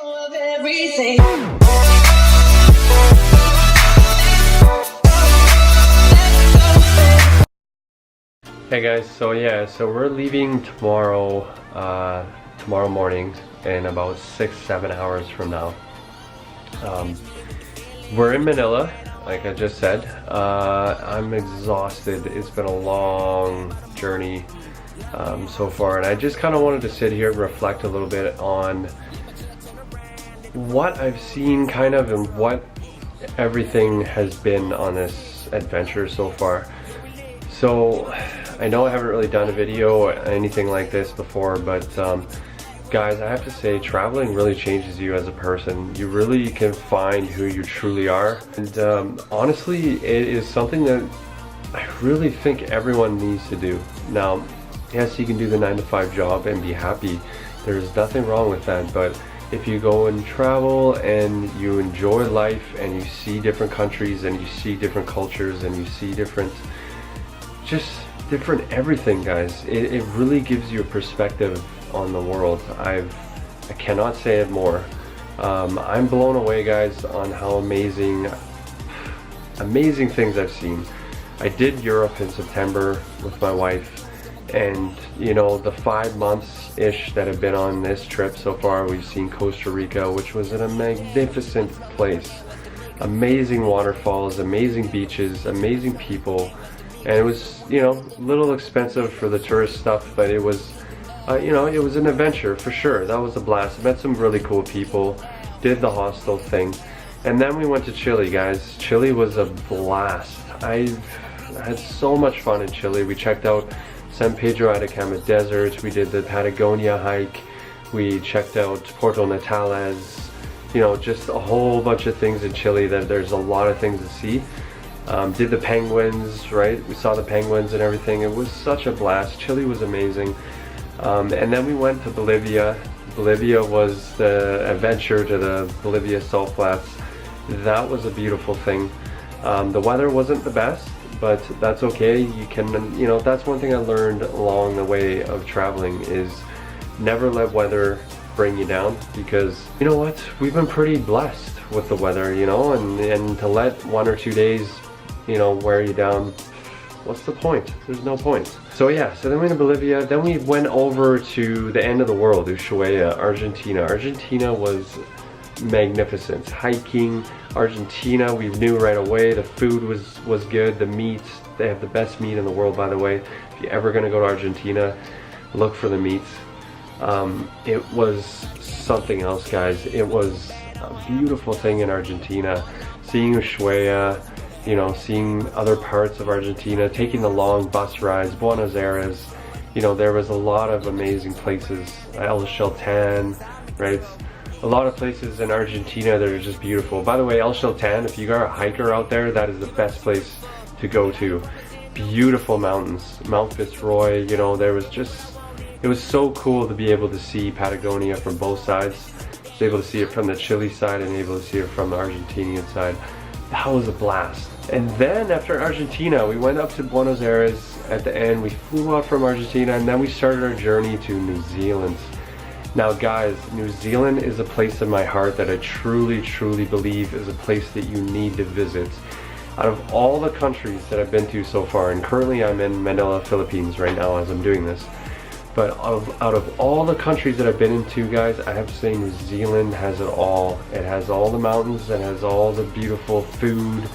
of everything. Hey guys, so we're leaving tomorrow morning in about 6-7 hours from now. We're in Manila, like I just said. I'm exhausted. It's been a long journey so far, and I just kind of wanted to sit here and reflect a little bit on what I've seen kind of and what everything has been on this adventure so far. So I know I haven't really done a video or anything like this before, but guys, I have to say traveling really changes you as a person. You really can find who you truly are, and honestly it is something that I really think everyone needs to do. Now, yes, you can do the 9-to-5 job and be happy. There's nothing wrong with that, but if you go and travel and you enjoy life and you see different countries and you see different cultures and you see different everything, guys, it really gives you a perspective on the world. I cannot say it more. I'm blown away, guys, on how amazing things I've seen. I did Europe in September with my wife, and you know, the 5 months-ish that have been on this trip so far, we've seen Costa Rica, which was a magnificent place. Amazing waterfalls, amazing beaches, amazing people. And it was, you know, a little expensive for the tourist stuff, but it was, you know, it was an adventure for sure. That was a blast. Met some really cool people, did the hostel thing. And then we went to Chile, guys. Chile was a blast. I had so much fun in Chile. We checked out San Pedro Atacama Desert. We did the Patagonia hike. We checked out Puerto Natales. You know, just a whole bunch of things in Chile that there's a lot of things to see. Did the penguins, right? We saw the penguins and everything. It was such a blast. Chile was amazing. And then we went to Bolivia. Bolivia was the adventure to the Bolivia salt flats. That was a beautiful thing. The weather wasn't the best, but that's okay. You can, you know, that's one thing I learned along the way of traveling is never let weather bring you down, because you know what? We've been pretty blessed with the weather, you know, and to let 1 or 2 days, you know, wear you down, what's the point? There's no point. So yeah, so then we went to Bolivia, then we went over to the end of the world, Ushuaia, Argentina. Argentina was magnificent. Hiking Argentina, we knew right away the food was good, the meat, they have the best meat in the world, by the way. If you're ever gonna go to Argentina, look for the meats. It was something else, guys. It was a beautiful thing in Argentina, seeing Ushuaia, you know, seeing other parts of Argentina, taking the long bus rides, Buenos Aires. You know, there was a lot of amazing places. El Chaltén, right? A lot of places in Argentina that are just beautiful. By the way, El Chaltén, if you are a hiker out there, that is the best place to go to. Beautiful mountains, Mount Fitzroy, you know, there was just, it was so cool to be able to see Patagonia from both sides. I was able to see it from the Chile side and able to see it from the Argentinian side. That was a blast. And then after Argentina, we went up to Buenos Aires at the end. We flew out from Argentina, and then we started our journey to New Zealand. Now guys, New Zealand is a place in my heart that I truly, truly believe is a place that you need to visit. Out of all the countries that I've been to so far, and currently I'm in Manila, Philippines right now as I'm doing this, but out of all the countries that I've been into, guys, I have to say New Zealand has it all. It has all the mountains, it has all the beautiful food,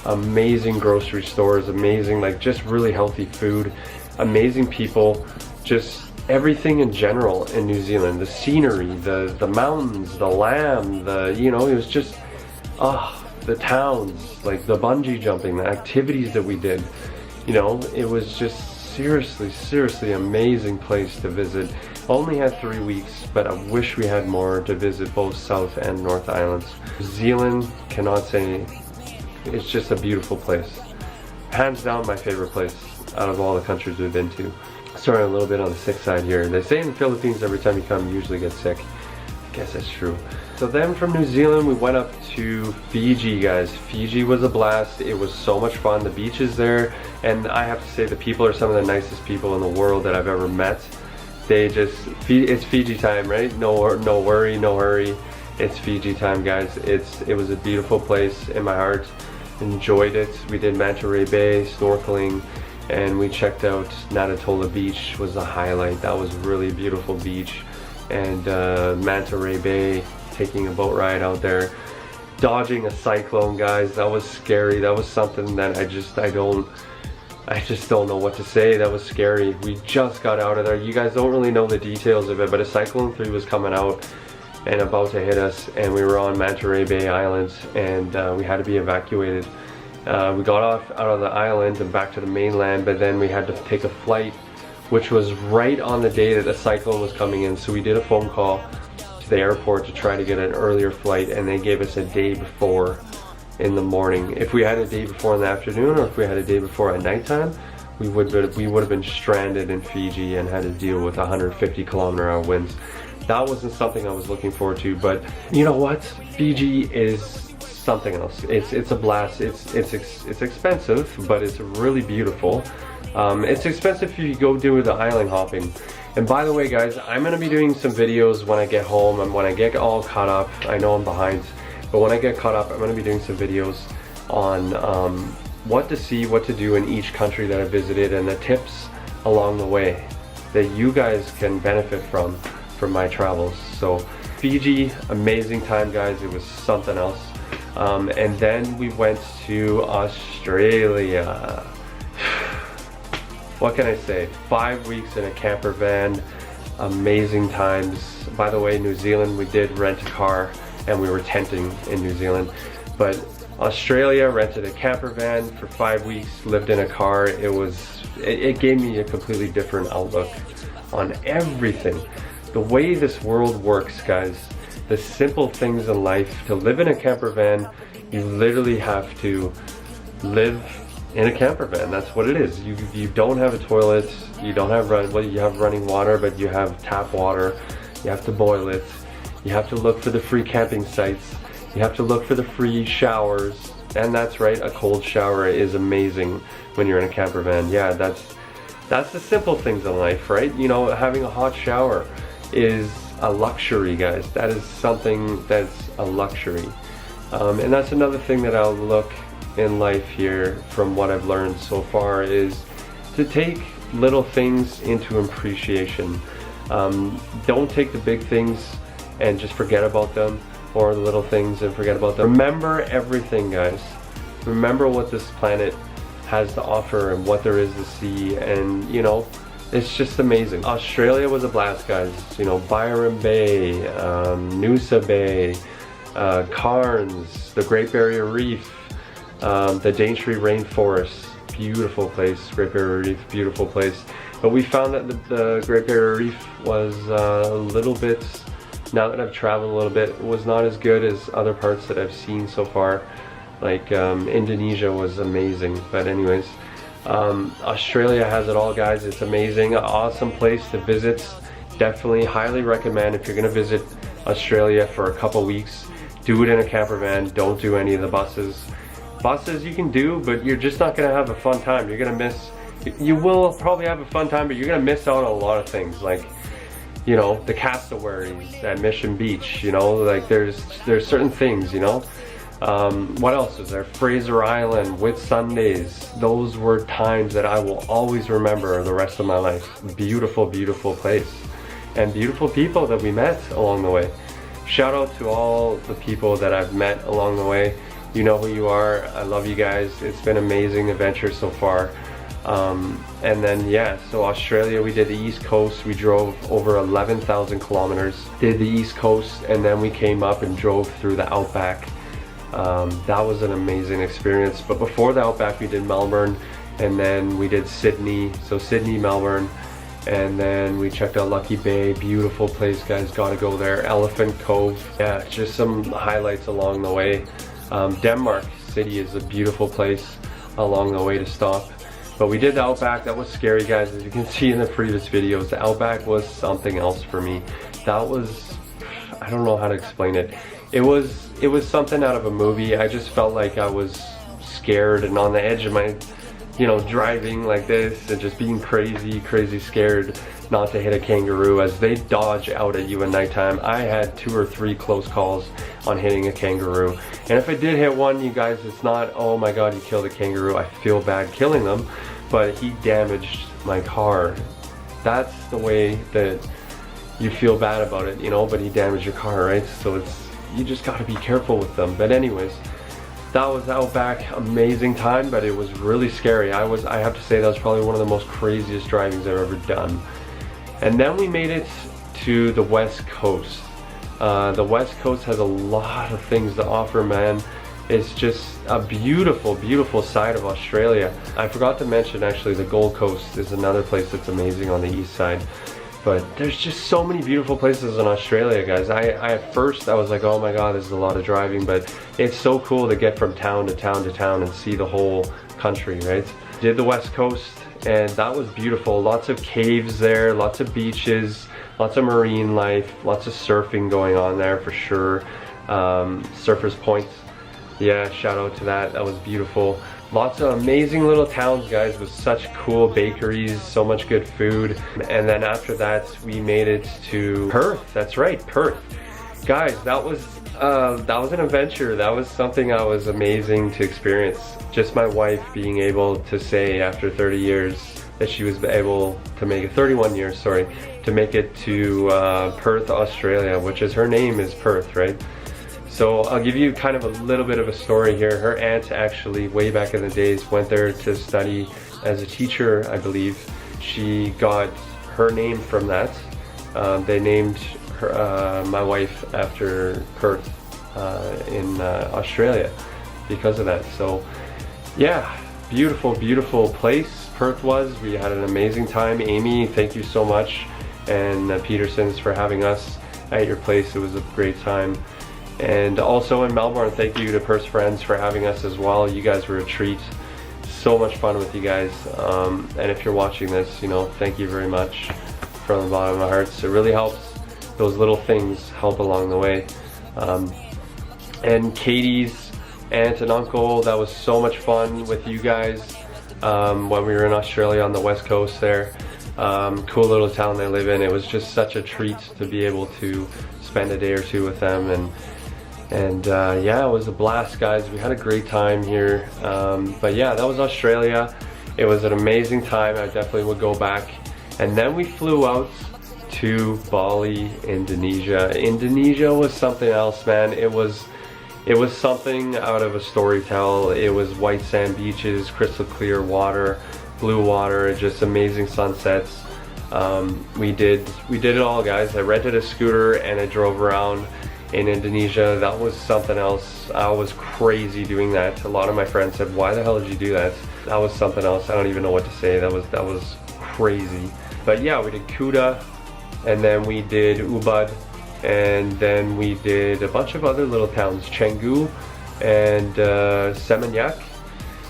amazing grocery stores, amazing, like, just really healthy food, amazing people, just everything in general in New Zealand. The scenery, the mountains, the lamb, you know, it was just, the towns, like the bungee jumping, the activities that we did, you know, it was just seriously amazing place to visit. Only had 3 weeks, but I wish we had more to visit both South and North Islands. New Zealand, cannot say, it's just a beautiful place. Hands down my favorite place out of all the countries we've been to. Sorry, a little bit on the sick side here. They say in the Philippines every time you come you usually get sick. I guess that's true. So then from New Zealand we went up to Fiji, guys. Fiji was a blast. It was so much fun. The beaches there, and I have to say the people are some of the nicest people in the world that I've ever met. They just, it's Fiji time, right? No worry, no hurry. it's Fiji time, guys. It was a beautiful place in my heart. Enjoyed it. We did Manta Ray Bay snorkeling, and we checked out Natatola Beach. Was a highlight. That was really beautiful beach. And Manta Ray Bay, taking a boat ride out there, dodging a cyclone, guys. That was scary. That was something that I just don't know what to say. That was scary. We just got out of there. You guys don't really know the details of it, but a Cyclone 3 was coming out and about to hit us, and we were on Manta Ray Bay Island, and we had to be evacuated. We got off out of the island and back to the mainland, but then we had to take a flight, which was right on the day that the cyclone was coming in. So we did a phone call to the airport to try to get an earlier flight, and they gave us a day before in the morning. If we had a day before in the afternoon, or if we had a day before at nighttime, we would have been stranded in Fiji and had to deal with 150 km/h winds. That wasn't something I was looking forward to, but you know what? Fiji is something else. It's a blast. It's expensive, but it's really beautiful. It's expensive if you go do the island hopping. And by the way, guys, I'm gonna be doing some videos when I get home and when I get all caught up. I know I'm behind, but when I get caught up, I'm gonna be doing some videos on what to see, what to do in each country that I visited, and the tips along the way that you guys can benefit from my travels. So Fiji, amazing time, guys. It was something else. And then we went to Australia. What can I say? 5 weeks in a camper van, amazing times. By the way, New Zealand, we did rent a car and we were tenting in New Zealand. But Australia, rented a camper van for 5 weeks, lived in a car. It gave me a completely different outlook on everything. The way this world works, guys, the simple things in life. To live in a camper van, you literally have to live in a camper van. That's what it is. You don't have a toilet, you don't have you have running water, but you have tap water. You have to boil it. You have to look for the free camping sites. You have to look for the free showers. And that's right, a cold shower is amazing when you're in a camper van. Yeah, that's the simple things in life, right? You know, having a hot shower is a luxury, guys. That is something that's a luxury. And that's another thing that I'll look in life here from what I've learned so far, is to take little things into appreciation. Don't take the big things and just forget about them, or the little things and forget about them. Remember everything, guys. Remember what this planet has to offer and what there is to see, and you know, it's just amazing. Australia was a blast, guys. You know, Byron Bay, Noosa Bay, Cairns, the Great Barrier Reef, the Daintree Rainforest, beautiful place. Great Barrier Reef, beautiful place. But we found that the Great Barrier Reef was a little bit, now that I've traveled a little bit, was not as good as other parts that I've seen so far. Like Indonesia was amazing. But anyways, Australia has it all, guys. It's amazing, an awesome place to visit. Definitely highly recommend, if you're gonna visit Australia for a couple weeks, do it in a camper van. Don't do any of the buses. Buses you can do, but you're just not gonna have a fun time. You're gonna miss, you will probably have a fun time, but you're gonna miss out on a lot of things, like, you know, the cassowaries at Mission Beach, you know, like there's certain things, you know. What else is there? Fraser Island, Whitsundays. Those were times that I will always remember the rest of my life. Beautiful, beautiful place. And beautiful people that we met along the way. Shout out to all the people that I've met along the way. You know who you are. I love you guys. It's been amazing adventure so far. And then yeah, so Australia, we did the East Coast. We drove over 11,000 kilometers. Did the East Coast, and then we came up and drove through the Outback. That was an amazing experience. But before the Outback, we did Melbourne, and then we did Sydney. So Sydney, Melbourne, and then we checked out Lucky Bay. Beautiful place, guys, gotta go there. Elephant Cove. Yeah, just some highlights along the way. Denmark City is a beautiful place along the way to stop. But we did the Outback. That was scary, guys. As you can see in the previous videos, the Outback was something else for me. That was, I don't know how to explain it. It was something out of a movie. I just felt like I was scared and on the edge of you know, driving like this and just being crazy scared not to hit a kangaroo as they dodge out at you at nighttime. I had 2 or 3 close calls on hitting a kangaroo. And if I did hit one, you guys, it's not, oh my god, you killed a kangaroo. I feel bad killing them, but he damaged my car. That's the way that you feel bad about it, you know, but he damaged your car, right? So you just gotta be careful with them. But anyways, that was Outback, amazing time, but it was really scary. I have to say that was probably one of the most craziest drivings I've ever done. And then we made it to the West Coast. The West Coast has a lot of things to offer, man. It's just a beautiful side of Australia. I forgot to mention actually the Gold Coast is another place that's amazing on the east side. But there's just so many beautiful places in Australia, guys. At first I was like, oh my god, this is a lot of driving, but it's so cool to get from town to town to town and see the whole country, right? Did the West Coast, and that was beautiful. Lots of caves there, lots of beaches, lots of marine life, lots of surfing going on there for sure. Surfers Point, yeah, shout out to that. That was beautiful. Lots of amazing little towns, guys, with such cool bakeries, so much good food. And then after that, we made it to Perth. That's right, Perth. Guys, that was an adventure. That was something that was amazing to experience. Just my wife being able to say after 30 years that she was able to make it, 31 years, sorry, to make it to Perth, Australia, which is, her name is Perth, right? So I'll give you kind of a little bit of a story here. Her aunt actually, way back in the days, went there to study as a teacher, I believe. She got her name from that. They named her, my wife after Perth in Australia because of that. So yeah, beautiful place Perth was. We had an amazing time. Amy, thank you so much. And Peterson's for having us at your place. It was a great time. And also in Melbourne, thank you to Purse Friends for having us as well. You guys were a treat. So much fun with you guys. And if you're watching this, you know, thank you very much from the bottom of my heart. It really helps. Those little things help along the way. And Katie's aunt and uncle, that was so much fun with you guys when we were in Australia on the West Coast there. Cool little town they live in. It was just such a treat to be able to spend a day or two with them. And yeah, it was a blast, guys. We had a great time here. But yeah, that was Australia. It was an amazing time. I definitely would go back. And then we flew out to Bali, Indonesia. Indonesia was something else, man. It was something out of a story tale. It was white sand beaches, crystal clear water, blue water, just amazing sunsets. We did it all, guys. I rented a scooter and I drove around in Indonesia. That was something else. I was crazy doing that. A lot of my friends said, why the hell did you do that? That was something else. I don't even know what to say. That was crazy. But yeah, we did Kuta, and then we did Ubud, and then we did a bunch of other little towns, Canggu and Seminyak.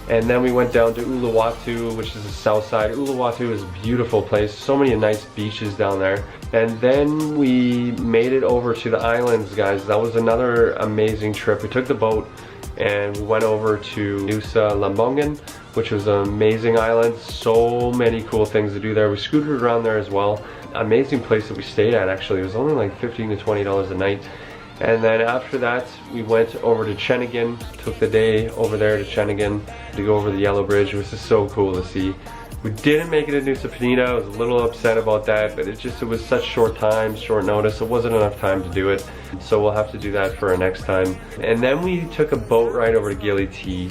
And then we went down to Uluwatu, which is the south side. Uluwatu is a beautiful place. So many nice beaches down there. And then we made it over to the islands, guys. That was another amazing trip. We took the boat and we went over to Nusa Lembongan, which was an amazing island. So many cool things to do there. We scooted around there as well. Amazing place that we stayed at, actually. It was only like $15 to $20 a night. And then after that, we went over to Chenigan, took the day over there to Chenigan to go over the Yellow Bridge, which is so cool to see. We didn't make it to Nusa Penida. I was a little upset about that, but it was such short time, short notice. It wasn't enough time to do it. So we'll have to do that for our next time. And then we took a boat ride over to Gili T.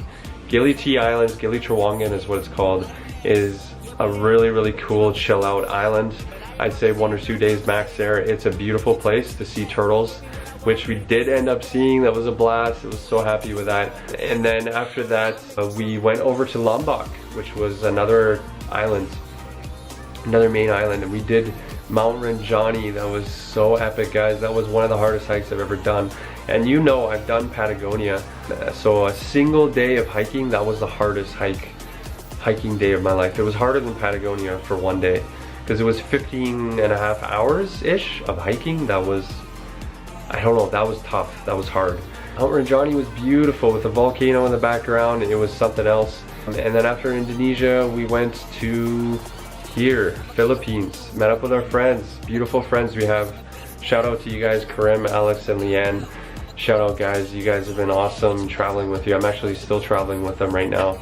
Gili T Islands, Gili Trawangan is what it's called, is a really cool chill out island. I'd say 1 or 2 days max there. It's a beautiful place to see turtles, which we did end up seeing. That was a blast. I was so happy with that. And then after that, we went over to Lombok, which was another island, another main island, and we did Mount Rinjani. That was so epic, guys. That was one of the hardest hikes I've ever done. And you know, I've done Patagonia, so a single day of hiking, that was the hardest hiking day of my life. It was harder than Patagonia for one day, because it was 15.5 hours-ish of hiking. That was, I don't know, that was tough, that was hard. Mount Rinjani was beautiful with the volcano in the background. It was something else. And then after Indonesia, we went to here, Philippines. Met up with our friends, beautiful friends we have. Shout out to you guys, Karim, Alex, and Leanne. Shout out guys, you guys have been awesome traveling with you. I'm actually still traveling with them right now.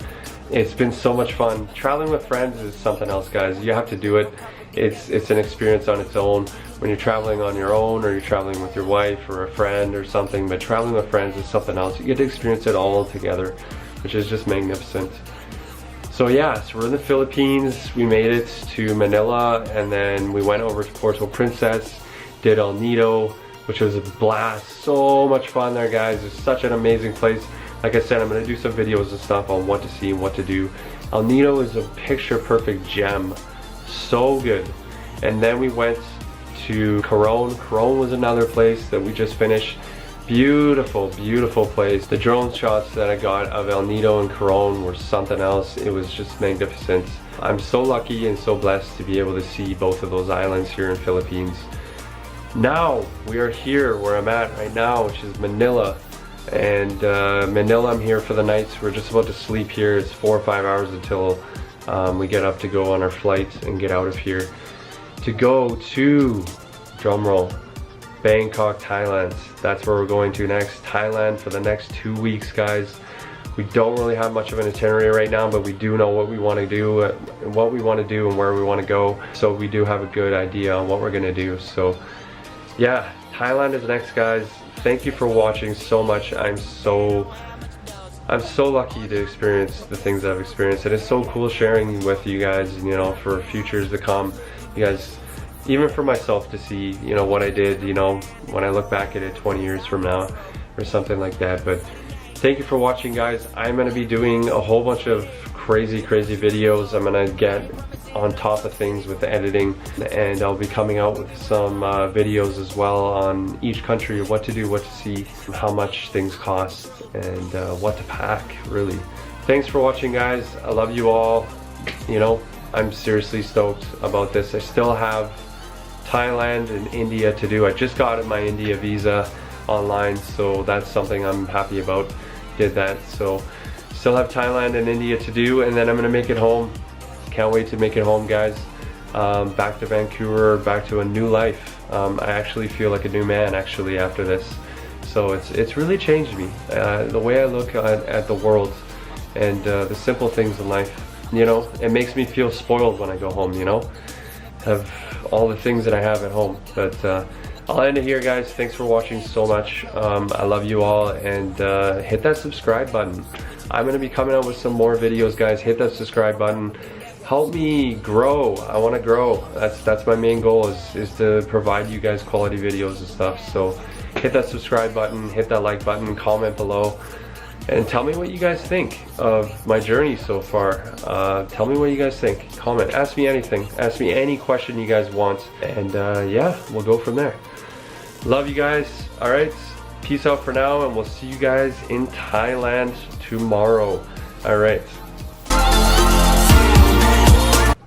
It's been so much fun. Traveling with friends is something else, guys. You have to do it. It's an experience on its own when you're traveling on your own, or you're traveling with your wife or a friend or something, but traveling with friends is something else. You get to experience it all together, which is just magnificent. So yeah, so we're in the Philippines. We made it to Manila, and then we went over to Puerto Princess, did El Nido, which was a blast. So much fun there, guys. It's such an amazing place. Like I said, I'm gonna do some videos and stuff on what to see and what to do. El Nido is a picture perfect gem. So good. And then we went to Coron. Coron was another place that we just finished. Beautiful, beautiful place. The drone shots that I got of El Nido and Coron were something else. It was just magnificent. I'm so lucky and so blessed to be able to see both of those islands here in Philippines. Now we are here where I'm at right now, which is Manila. And Manila, I'm here for the night. We're just about to sleep here. It's 4 or 5 hours until we get up to go on our flight and get out of here to go to, drumroll, Bangkok, Thailand. That's where we're going to next. Thailand for the next 2 weeks, guys. We don't really have much of an itinerary right now, but we do know what we want to do, and where we want to go. So we do have a good idea on what we're gonna do. So yeah, Thailand is next, guys. Thank you for watching so much. I'm so lucky to experience the things I've experienced. It is so cool sharing with you guys, you know, for futures to come. You guys, even for myself to see, you know, what I did, you know, when I look back at it 20 years from now or something like that. But thank you for watching, guys. I'm gonna be doing a whole bunch of crazy videos. I'm gonna get on top of things with the editing, and I'll be coming out with some videos as well on each country, what to do, what to see, how much things cost, and what to pack, really. Thanks for watching, guys. I love you all. You know, I'm seriously stoked about this. I still have Thailand and India to do. I just got my India visa online, so that's something I'm happy about. Did that, so still have Thailand and India to do, and then I'm gonna make it home. Can't wait to make it home, guys. Back to Vancouver, back to a new life. I actually feel like a new man actually after this. So it's really changed me. The way I look at the world and the simple things in life. You know, it makes me feel spoiled when I go home, you know? Have all the things that I have at home. But I'll end it here, guys. Thanks for watching so much. I love you all, and hit that subscribe button. I'm gonna be coming out with some more videos, guys. Hit that subscribe button. Help me grow. I wanna grow. That's my main goal, is to provide you guys quality videos and stuff. So hit that subscribe button, hit that like button, comment below, and tell me what you guys think of my journey so far. Tell me what you guys think. Comment, ask me anything. Ask me any question you guys want, and yeah, we'll go from there. Love you guys. All right, peace out for now, and we'll see you guys in Thailand tomorrow. All right.